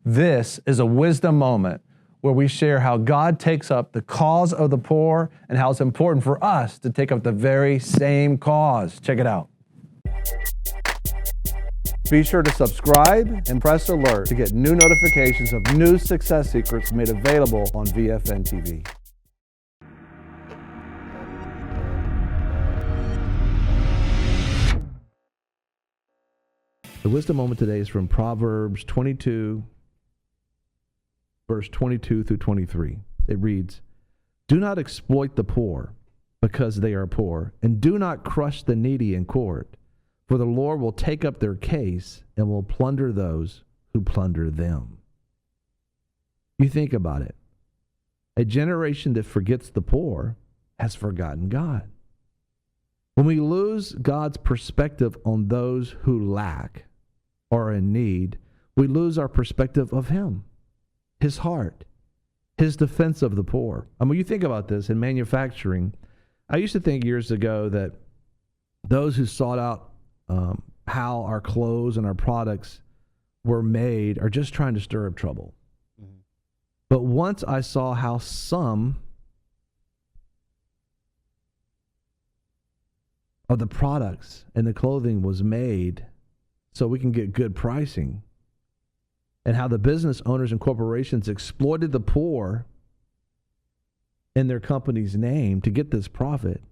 This is a wisdom moment where we share how God takes up the cause of the poor and how it's important for us to take up the very same cause. Check it out. Be sure to subscribe and press alert to get new notifications of new success secrets made available on VFNtv. The wisdom moment today is from Proverbs 22, verse 22 through 23. It reads, "Do not exploit the poor because they are poor, and do not crush the needy in court, for the Lord will take up their case and will plunder those who plunder them." You think about it. A generation that forgets the poor has forgotten God. When we lose God's perspective on those who lack or are in need, we lose our perspective of Him, His heart, His defense of the poor. I mean, you think about this in manufacturing. I used to think years ago that those who sought out how our clothes and our products were made are just trying to stir up trouble. Mm-hmm. But once I saw how some of the products and the clothing was made so we can get good pricing, and how the business owners and corporations exploited the poor in their company's name to get this profit,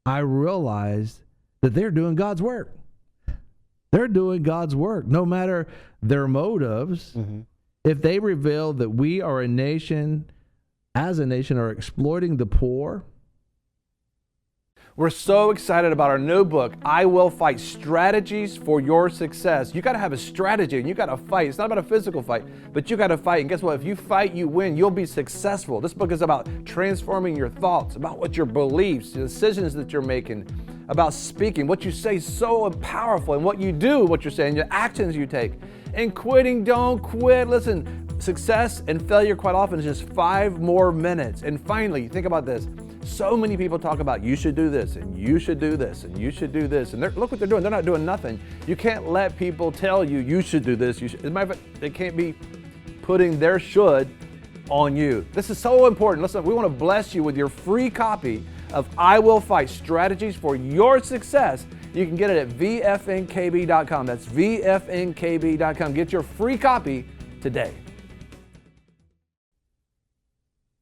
I realized that they're doing God's work. They're doing God's work, no matter their motives. Mm-hmm. If they reveal that we are a nation, as a nation, are exploiting the poor. We're so excited about our new book, I Will Fight, Strategies for Your Success. You got to have a strategy and you got to fight. It's not about a physical fight, but you got to fight. And guess what? If you fight, you win. You'll be successful. This book is about transforming your thoughts, about what your beliefs, the decisions that you're making, about speaking. What you say is so powerful, and what you do, what you're saying, your actions you take. And quitting, don't quit. Listen, success and failure quite often is just 5 more minutes. And finally, think about this. So many people talk about you should do this, and you should do this, and you should do this. And look what they're doing. They're not doing nothing. You can't let people tell you you should do this. As a matter of fact, they can't be putting their should on you. This is so important. Listen, we want to bless you with your free copy of I Will Fight, Strategies for Your Success. You can get it at VFNkb.com. That's VFNkb.com. Get your free copy today.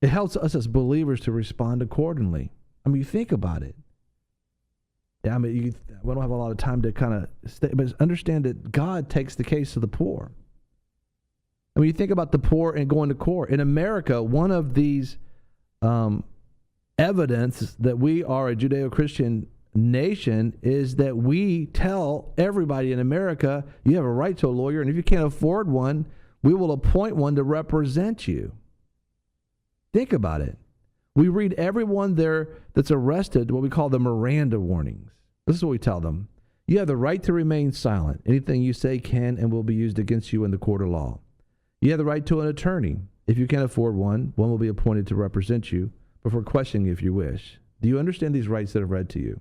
It helps us as believers to respond accordingly. I mean, you think about it. Yeah, I mean, we don't have a lot of time to kind of stay, but understand that God takes the case of the poor. I mean, you think about the poor and going to court. In America, one of these evidence that we are a Judeo-Christian nation is that we tell everybody in America, you have a right to a lawyer, and if you can't afford one, we will appoint one to represent you. Think about it. We read everyone there that's arrested what we call the Miranda warnings. This is what we tell them. You have the right to remain silent. Anything you say can and will be used against you in the court of law. You have the right to an attorney. If you can't afford one, one will be appointed to represent you before questioning if you wish. Do you understand these rights that I've read to you?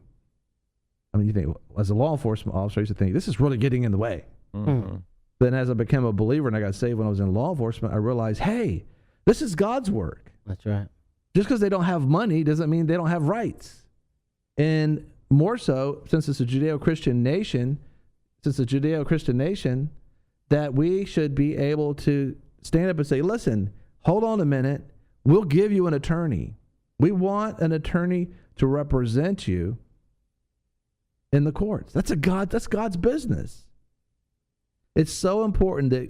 I mean, you think, as a law enforcement officer, I used to think, this is really getting in the way. Mm-hmm. Then as I became a believer and I got saved when I was in law enforcement, I realized, hey, this is God's work. That's right. Just because they don't have money doesn't mean they don't have rights. And more so, since it's a Judeo-Christian nation, that we should be able to stand up and say, listen, hold on a minute. We'll give you an attorney. We want an attorney to represent you in the courts. That's God's business. It's so important that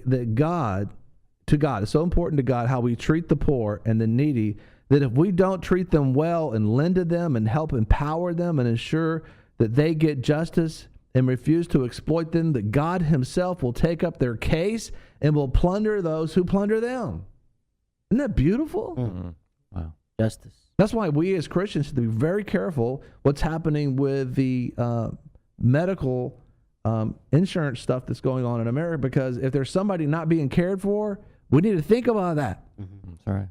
it's so important to God how we treat the poor and the needy, that if we don't treat them well and lend to them and help empower them and ensure that they get justice and refuse to exploit them, that God Himself will take up their case and will plunder those who plunder them. Isn't that beautiful? Mm-hmm. Wow. Justice. That's why we as Christians should be very careful what's happening with the medical insurance stuff that's going on in America, because if there's somebody not being cared for, we need to think about that. Mm-hmm. That's right.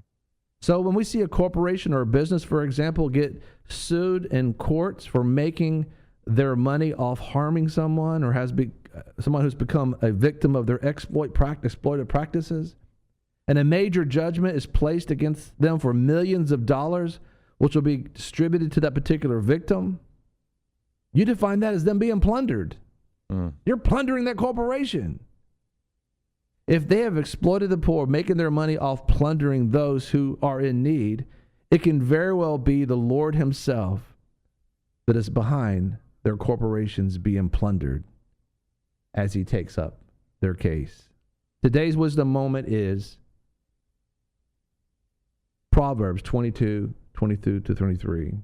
So when we see a corporation or a business, for example, get sued in courts for making their money off harming someone, or has someone who's become a victim of their exploited practices, and a major judgment is placed against them for millions of dollars, which will be distributed to that particular victim, you define that as them being plundered. You're plundering that corporation. If they have exploited the poor, making their money off plundering those who are in need, it can very well be the Lord himself that is behind their corporations being plundered as he takes up their case. Today's wisdom moment is Proverbs 22:22-23.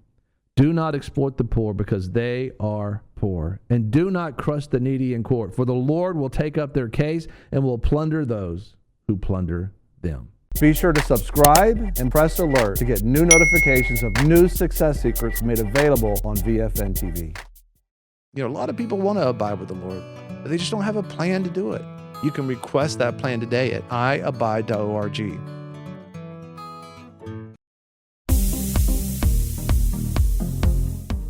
Do not exploit the poor because they are poor, and do not crush the needy in court, for the Lord will take up their case and will plunder those who plunder them. Be sure to subscribe and press alert to get new notifications of new success secrets made available on VFNtv. You know, a lot of people want to abide with the Lord, but they just don't have a plan to do it. You can request that plan today at iabide.org.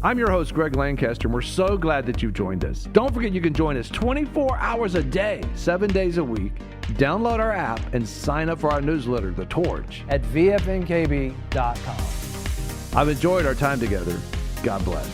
I'm your host, Greg Lancaster, and we're so glad that you've joined us. Don't forget you can join us 24 hours a day, 7 days a week. Download our app and sign up for our newsletter, The Torch, at VFNkb.com. I've enjoyed our time together. God bless.